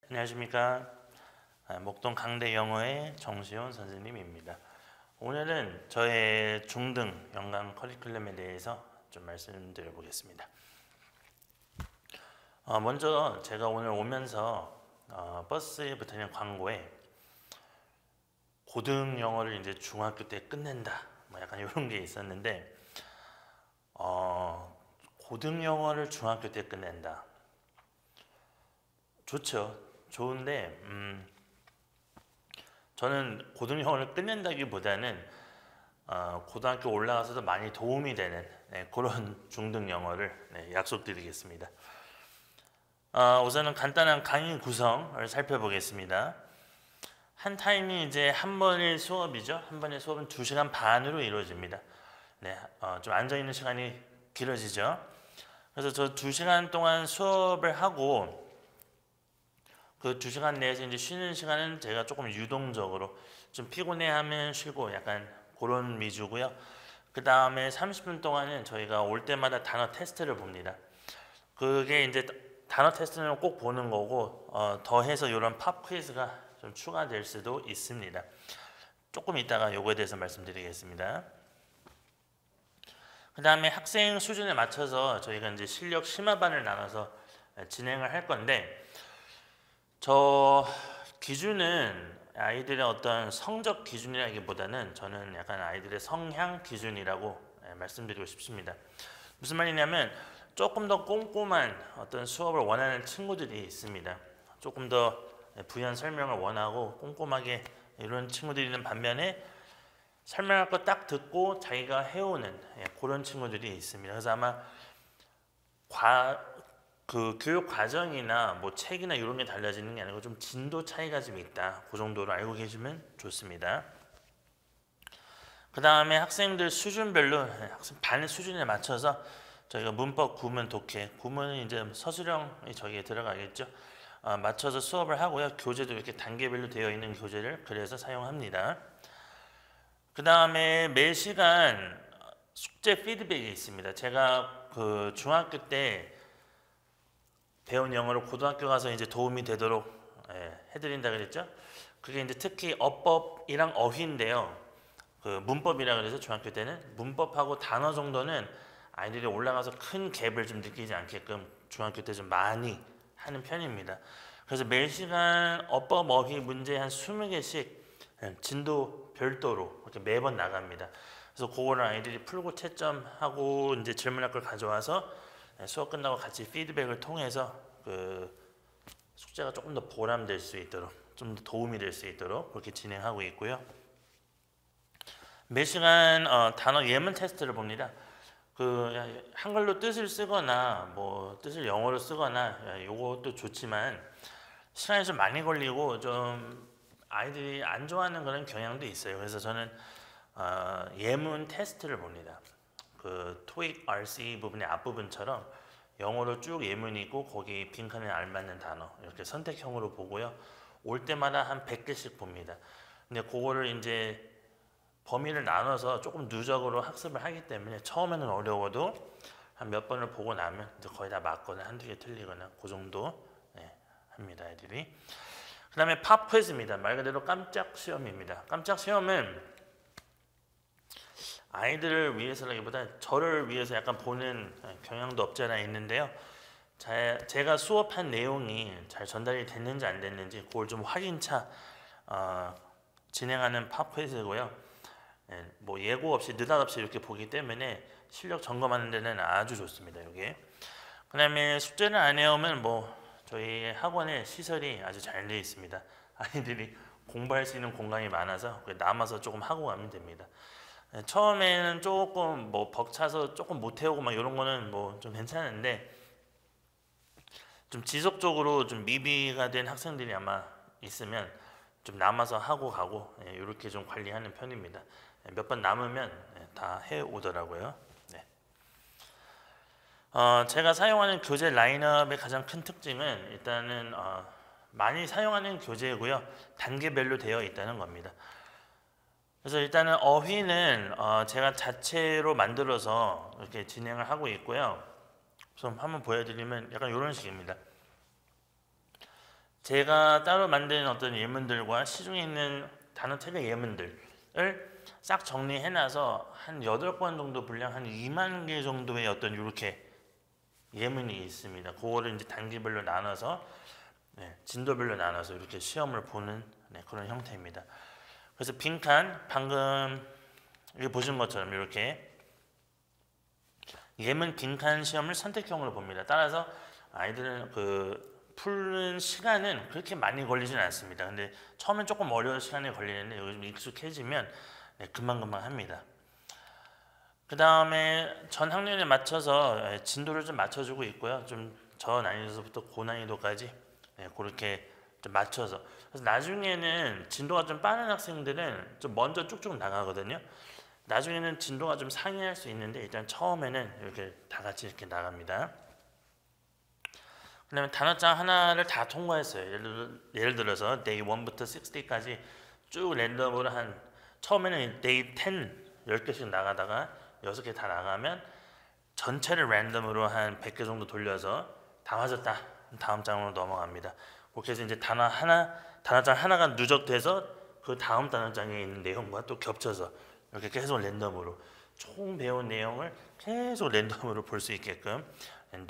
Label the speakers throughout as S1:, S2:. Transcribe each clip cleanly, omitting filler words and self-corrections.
S1: 안녕하십니까. 목동 강대 영어의 정시훈 선생님입니다. 오늘은 저의 중등 연강 커리큘럼에 대해서 좀 말씀드려 보겠습니다. 먼저 제가 오늘 오면서 버스에 붙어있는 광고에 고등 영어를 이제 중학교 때 끝낸다 뭐 약간 이런 게 있었는데 고등 영어를 중학교 때 끝낸다 좋죠. 좋은데 저는 고등 영어를 끝낸다기보다는 고등학교 올라가서도 많이 도움이 되는 그런 중등 영어를 약속드리겠습니다. 우선은 간단한 강의 구성을 살펴보겠습니다. 한 타임이 이제 한 번의 수업이죠. 한 번의 수업은 2시간 반으로 이루어집니다. 좀 앉아있는 시간이 길어지죠. 그래서 저 2시간 동안 수업을 하고 그 2시간 내에서 이제 쉬는 시간은 제가 조금 유동적으로 좀 피곤해하면 쉬고 약간 그런 위주고요. 그 다음에 30분 동안은 저희가 올 때마다 단어 테스트를 봅니다. 그게 이제 단어 테스트는 꼭 보는 거고 더해서 이런 팝 퀴즈가 좀 추가될 수도 있습니다. 조금 이따가 요거에 대해서 말씀드리겠습니다. 그 다음에 학생 수준에 맞춰서 저희가 이제 실력 심화반을 나눠서 진행을 할 건데 저 기준은 아이들의 어떤 성적 기준이라기보다는 저는 약간 아이들의 성향 기준이라고 말씀드리고 싶습니다. 무슨 말이냐면 조금 더 꼼꼼한 어떤 수업을 원하는 친구들이 있습니다. 조금 더 부연 설명을 원하고 꼼꼼하게 이런 친구들이 있는 반면에 설명할 거 딱 듣고 자기가 해오는 그런 친구들이 있습니다. 그래서 아마 그 교육 과정이나 뭐 책이나 이런 게 달라지는 게 아니고 좀 진도 차이가 좀 있다. 그 정도로 알고 계시면 좋습니다. 그 다음에 학생들 수준별로 학생 반 수준에 맞춰서 저희가 문법, 구문, 독해, 구문은 이제 서술형이 저기에 들어가겠죠. 맞춰서 수업을 하고요. 교재도 이렇게 단계별로 되어 있는 교재를 그래서 사용합니다. 그 다음에 매 시간 숙제 피드백이 있습니다. 제가 그 중학교 때 배운 영어를 고등학교 가서 이제 도움이 되도록 해드린다 그랬죠. 그게 이제 특히 어법이랑 어휘인데요. 그 문법이라 그래서 중학교 때는 문법하고 단어 정도는 아이들이 올라가서 큰 갭을 좀 느끼지 않게끔 중학교 때 좀 많이 하는 편입니다. 그래서 매 시간 어법 어휘 문제 한 20개씩 진도 별도로 이렇게 매번 나갑니다. 그래서 그거를 아이들이 풀고 채점하고 이제 질문할 걸 가져와서 수업 끝나고 같이 피드백을 통해서 그 숙제가 조금 더 보람될 수 있도록 좀 더 도움이 될 수 있도록 그렇게 진행하고 있고요. 매 시간 단어 예문 테스트를 봅니다. 그 한글로 뜻을 쓰거나 뭐 뜻을 영어로 쓰거나 요것도 좋지만 시간이 좀 많이 걸리고 좀 아이들이 안 좋아하는 그런 경향도 있어요. 그래서 저는 예문 테스트를 봅니다. 그 토익 RC 부분의 앞부분처럼 영어로 쭉 예문이 있고 거기 빈칸에 알맞는 단어 이렇게 선택형으로 보고요. 올 때마다 한 100개씩 봅니다. 근데 그거를 이제 범위를 나눠서 조금 누적으로 학습을 하기 때문에 처음에는 어려워도 한 몇 번을 보고 나면 이제 거의 다 맞거나 한두 개 틀리거나 그 정도 합니다. 애들이. 그 다음에 팝 퀴즈입니다. 말 그대로 깜짝 시험입니다. 깜짝 시험은 아이들을 위해서라기보다 저를 위해서 약간 보는 경향도 없지 않아 있는데요. 제가 수업한 내용이 잘 전달이 됐는지 안 됐는지 그걸 좀 확인차 진행하는 팝 퀴즈고요. 뭐 예고 없이 느닷없이 이렇게 보기 때문에 실력 점검하는 데는 아주 좋습니다. 이게. 그다음에 숙제를 안 해오면 뭐 저희 학원의 시설이 아주 잘 되어 있습니다. 아이들이 공부할 수 있는 공간이 많아서 남아서 조금 하고 가면 됩니다. 처음에는 조금 뭐 벅차서 조금 못 해오고 막 이런 거는 뭐 좀 괜찮은데 좀 지속적으로 좀 미비가 된 학생들이 아마 있으면 좀 남아서 하고 가고 이렇게 좀 관리하는 편입니다. 몇 번 남으면 다 해오더라고요. 제가 사용하는 교재 라인업의 가장 큰 특징은 일단은 많이 사용하는 교재고요. 단계별로 되어 있다는 겁니다. 그래서 일단은 어휘는 제가 자체로 만들어서 이렇게 진행을 하고 있고요. 그래서 한번 보여드리면 약간 이런 식입니다. 제가 따로 만든 어떤 예문들과 시중에 있는 단어책의 예문들을 싹 정리해놔서 한 8권 정도 분량 한 2만 개 정도의 어떤 이렇게 예문이 있습니다. 그거를 이제 단계별로 나눠서 진도별로 나눠서 이렇게 시험을 보는 그런 형태입니다. 그래서 빈칸 방금 여기 보신 것처럼 이렇게 예문 빈칸 시험을 선택형으로 봅니다. 따라서 아이들은 푸는 시간은 그렇게 많이 걸리진 않습니다. 근데 처음엔 조금 어려운 시간이 걸리는데 요즘 익숙해지면 금방금방 합니다. 그 다음에 전 학년에 맞춰서 진도를 좀 맞춰주고 있고요. 좀 저난이도부터 고난이도까지 그렇게 좀 맞춰서. 그래서 나중에는 진도가 좀 빠른 학생들은 좀 먼저 쭉쭉 나가거든요. 나중에는 진도가 좀 상회할 수 있는데 일단 처음에는 이렇게 다 같이 이렇게 나갑니다. 그다음에 단어장 하나를 다 통과했어요. 예를 들어서 day 1부터 60까지 쭉 랜덤으로 처음에는 day 10, 10개씩 나가다가 6개 다 나가면 전체를 랜덤으로 한 100개 정도 돌려서 다 맞았다. 다음 장으로 넘어갑니다. 그렇게 해서 이제 단어장 하나가 누적돼서 그 다음 단어장에 있는 내용과 또 겹쳐서 이렇게 계속 랜덤으로 총 배운 내용을 계속 랜덤으로 볼 수 있게끔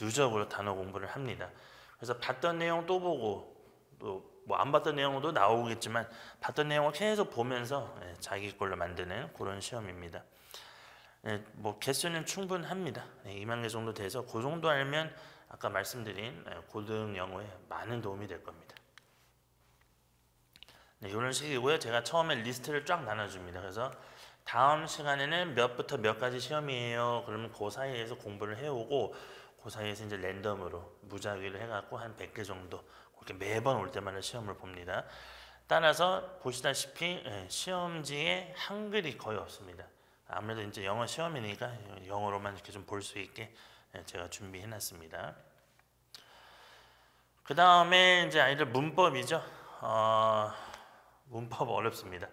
S1: 누적으로 단어 공부를 합니다. 그래서 봤던 내용 또 보고 또 뭐 안 봤던 내용도 나오겠지만 봤던 내용을 계속 보면서 자기 걸로 만드는 그런 시험입니다. 뭐 개수는 충분합니다. 2만 개 정도 돼서 그 정도 알면 아까 말씀드린 고등 영어에 많은 도움이 될 겁니다. 이런 식이고요. 제가 처음에 리스트를 쫙 나눠줍니다. 그래서 다음 시간에는 몇부터 몇까지 시험이에요. 그러면 그 사이에서 공부를 해오고 그 사이에서 이제 랜덤으로 무작위를 해갖고 한 100개 정도 그렇게 매번 올 때마다 시험을 봅니다. 따라서 보시다시피 시험지에 한글이 거의 없습니다. 아무래도 이제 영어 시험이니까 영어로만 이렇게 좀 볼 수 있게 제가 준비해놨습니다. 그 다음에 이제 아이들 문법이죠. 문법 어렵습니다.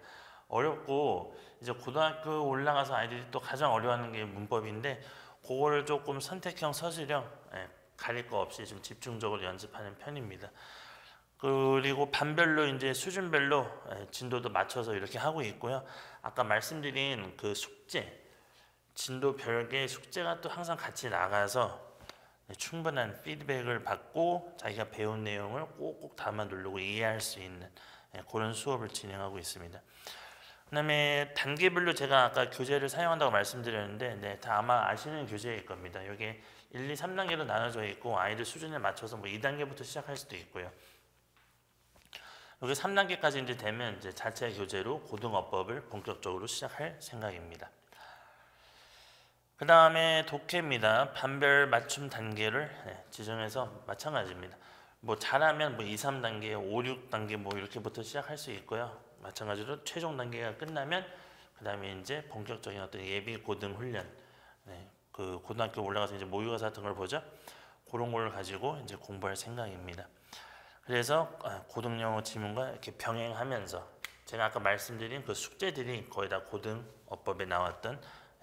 S1: 어렵고 이제 고등학교 올라가서 아이들이 또 가장 어려워하는 게 문법인데 그거를 조금 선택형, 서술형 가릴 거 없이 좀 집중적으로 연습하는 편입니다. 그리고 반별로 이제 수준별로 진도도 맞춰서 이렇게 하고 있고요. 아까 말씀드린 그 숙제, 진도 별개의 숙제가 또 항상 같이 나가서 충분한 피드백을 받고 자기가 배운 내용을 꼭꼭 담아 누르고 이해할 수 있는 그런 수업을 진행하고 있습니다. 그 다음에 단계별로 제가 아까 교재를 사용한다고 말씀드렸는데 다 아마 아시는 교재일 겁니다. 여기 1, 2, 3단계로 나눠져 있고 아이들 수준에 맞춰서 뭐 2단계부터 시작할 수도 있고요. 여기 3단계까지 이제 되면 이제 자체 교재로 고등어법을 본격적으로 시작할 생각입니다. 그 다음에 독해입니다. 반별 맞춤 단계를 지정해서 마찬가지입니다. 뭐 잘하면 뭐 2, 3단계, 5, 6단계 뭐 이렇게부터 시작할 수 있고요. 마찬가지로 최종 단계가 끝나면 그 다음에 이제 본격적인 어떤 예비 고등 훈련, 그 고등학교 올라가서 이제 모의고사 같은 걸 보죠. 그런 걸 가지고 이제 공부할 생각입니다. 그래서 고등 영어 지문과 이렇게 병행하면서 제가 아까 말씀드린 그 숙제들이 거의 다 고등 어법에 나왔던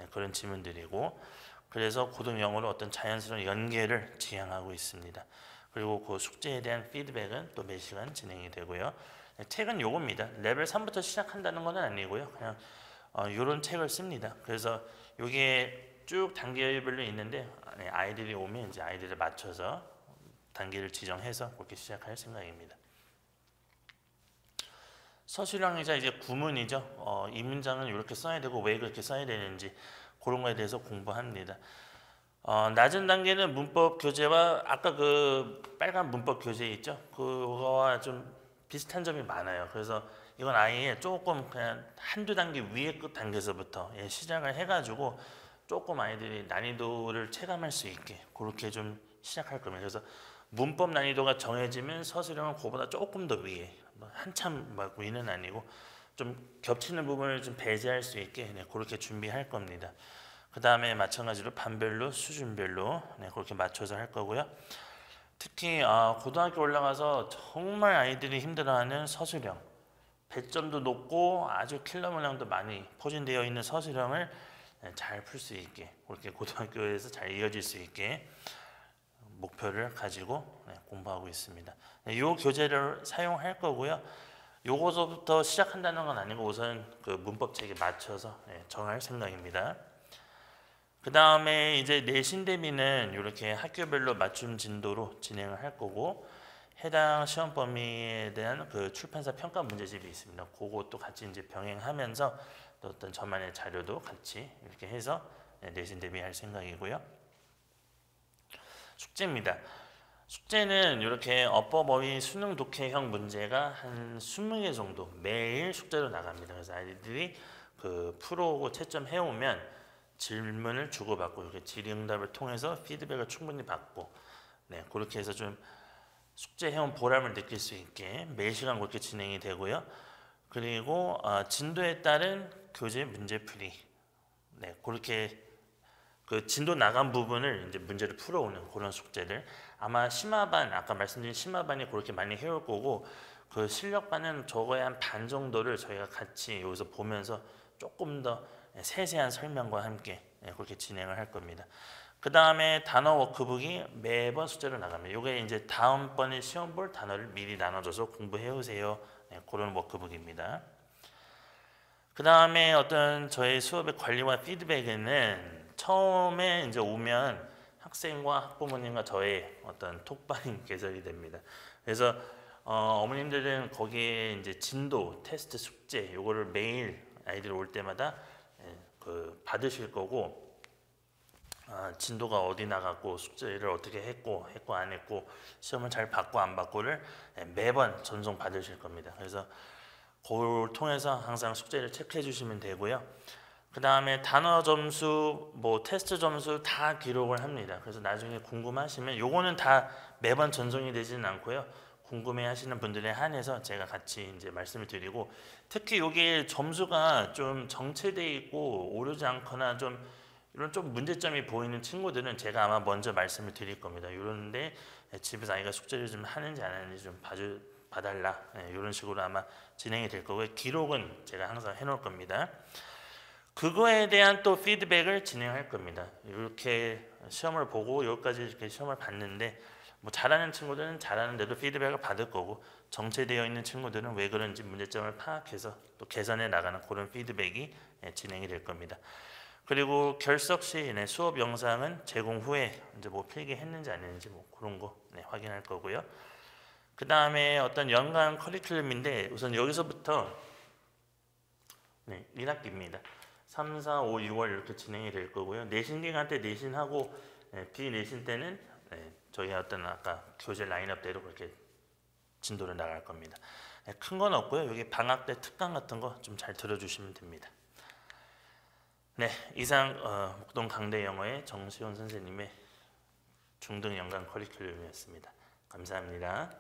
S1: 그런 지문들이고 그래서 고등 영어로 어떤 자연스러운 연계를 지향하고 있습니다. 그리고 그 숙제에 대한 피드백은 또 매 시간 진행이 되고요. 책은 요겁니다. 레벨 3부터 시작한다는 건 아니고요. 그냥 요런 책을 씁니다. 그래서 요게 쭉 단계별로 있는데 아이들이 오면 이제 아이들을 맞춰서 단계를 지정해서 그렇게 시작할 생각입니다. 서술형이자 이제 구문이죠. 이 문장은 이렇게 써야 되고 왜 그렇게 써야 되는지 그런 거에 대해서 공부합니다. 낮은 단계는 문법 교재와 아까 그 빨간 문법 교재 있죠? 그거와 좀 비슷한 점이 많아요. 그래서 이건 아예 조금 그냥 한두 단계 위에 끝 단계에서부터 시작을 해가지고 조금 아이들이 난이도를 체감할 수 있게 그렇게 좀 시작할 겁니다. 그래서 문법 난이도가 정해지면 서술형은 그보다 조금 더 위에 한참 막 위는 아니고 좀 겹치는 부분을 좀 배제할 수 있게 그렇게 준비할 겁니다. 그 다음에 마찬가지로 반별로 수준별로 그렇게 맞춰서 할 거고요. 특히 고등학교 올라가서 정말 아이들이 힘들어하는 서술형, 배점도 높고 아주 킬러 문항도 많이 포진되어 있는 서술형을 잘 풀 수 있게 그렇게 고등학교에서 잘 이어질 수 있게 목표를 가지고 공부하고 있습니다. 이 교재를 사용할 거고요. 요거서부터 시작한다는 건 아니고 우선 그 문법 책에 맞춰서 정할 생각입니다. 그 다음에 이제 내신 대비는 이렇게 학교별로 맞춤 진도로 진행을 할 거고, 해당 시험 범위에 대한 그 출판사 평가 문제집이 있습니다. 그것도 같이 이제 병행하면서 또 어떤 저만의 자료도 같이 이렇게 해서 내신 대비할 생각이고요. 숙제입니다. 숙제는 이렇게 어법어휘 수능 독해형 문제가 한 20개 정도 매일 숙제로 나갑니다. 그래서 아이들이 그 풀어오고 채점해 오면 질문을 주고받고 이렇게 질의응답을 통해서 피드백을 충분히 받고, 그렇게 해서 좀 숙제해온 보람을 느낄 수 있게 매일 시간 그렇게 진행이 되고요. 그리고 진도에 따른 교재 문제풀이, 그렇게 그 진도 나간 부분을 이제 문제를 풀어오는 그런 숙제들, 아마 심화반, 아까 말씀드린 심화반이 그렇게 많이 해올 거고, 그 실력반은 저거의 한 반 정도를 저희가 같이 여기서 보면서 조금 더 세세한 설명과 함께 그렇게 진행을 할 겁니다. 그 다음에 단어 워크북이 매번 숙제로 나갑니다. 이게 이제 다음번에 시험 볼 단어를 미리 나눠줘서 공부해 오세요. 그런 워크북입니다. 그 다음에 어떤 저희 수업의 관리와 피드백에는 처음에 이제 오면 학생과 학부모님과 저의 어떤 톡방이 개설이 됩니다. 그래서 어머님들은 거기에 이제 진도, 테스트, 숙제 요거를 매일 아이들 올 때마다 그 받으실 거고, 진도가 어디 나갔고 숙제를 어떻게 했고 안 했고 시험을 잘 받고 안 받고를 매번 전송 받으실 겁니다. 그래서 그걸 통해서 항상 숙제를 체크해 주시면 되고요. 그 다음에 단어 점수, 뭐 테스트 점수 다 기록을 합니다. 그래서 나중에 궁금하시면 요거는 다 매번 전송이 되지는 않고요. 궁금해 하시는 분들에 한해서 제가 같이 이제 말씀을 드리고, 특히 요게 점수가 좀 정체되어 있고 오르지 않거나 좀 이런 좀 문제점이 보이는 친구들은 제가 아마 먼저 말씀을 드릴 겁니다. 이런데 집에서 아이가 숙제를 좀 하는지 안 하는지 좀 봐달라, 이런 식으로 아마 진행이 될 거고요. 기록은 제가 항상 해놓을 겁니다. 그거에 대한 또 피드백을 진행할 겁니다. 이렇게 시험을 보고 여기까지 이렇게 시험을 봤는데 뭐 잘하는 친구들은 잘하는데도 피드백을 받을 거고, 정체되어 있는 친구들은 왜 그런지 문제점을 파악해서 또 개선해 나가는 그런 피드백이 진행이 될 겁니다. 그리고 결석 시 수업 영상은 제공 후에 이제 뭐 필기했는지 안 했는지 뭐 그런 거 확인할 거고요. 그 다음에 어떤 연간 커리큘럼인데 우선 여기서부터 1학기입니다. 3, 4, 5, 6월 이렇게 진행이 될 거고요. 내신 기간 때 내신하고 비내신 때는 저희 어떤 아까 교재 라인업대로 그렇게 진도를 나갈 겁니다. 큰 건 없고요. 여기 방학 때 특강 같은 거 좀 잘 들어주시면 됩니다. 이상 목동 강대 영어의 정시원 선생님의 중등 연간 커리큘럼이었습니다. 감사합니다.